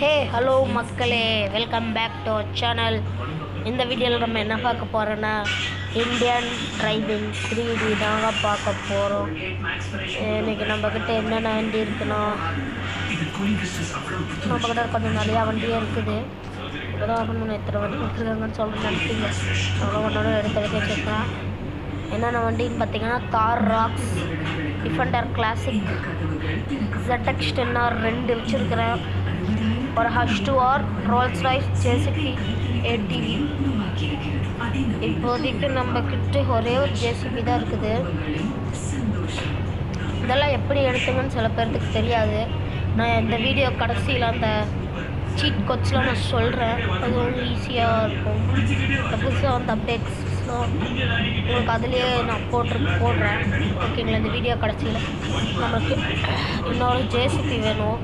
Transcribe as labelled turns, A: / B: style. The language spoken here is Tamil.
A: ஹே ஹலோ மக்களே, welcome back to our channel. இந்த வீடியோவில் நம்ம என்ன பார்க்க போகிறோன்னா இந்தியன் டிரைவிங் 3D தாங்க பார்க்க போகிறோம். இன்றைக்கி நம்மக்கிட்ட என்னென்ன வண்டி இருக்குன்னா, நம்மக்கிட்ட கொஞ்சம் நிறையா வண்டியே இருக்குது. இப்போதான் எத்தனை வண்டி கொடுத்துருக்காங்கன்னு சொல்லிட்டு நினைப்பீங்க. அவ்வளோ ஒன்றோட எடுத்து வச்சுருக்கேன். என்னென்ன வண்டின்னு பார்த்தீங்கன்னா, தார் rocks, Defender classic, ZX 10R 2 வச்சுருக்கிறேன். ஒரு H2R, Rolls Royce JCB ATV. இப்போதைக்கு நம்மக்கிட்ட ஒரே ஒரு ஜேசிபி தான் இருக்குது. இதெல்லாம் எப்படி எடுத்துங்கன்னு சில பேருக்கு தெரியாது. நான் இந்த வீடியோ கடைசியில் அந்த சீட் கோட்ஸ்லாம் நான் சொல்கிறேன். அது வந்து ஈஸியாக இருக்கும். புதுசாக வந்து அப்டேட்ஸ்லாம் உங்களுக்கு அதுலேயே நான் போடுறேன். ஓகேங்களா? இந்த வீடியோ கடைசியில் நமக்கு இன்னொரு ஜேசிபி வேணும்.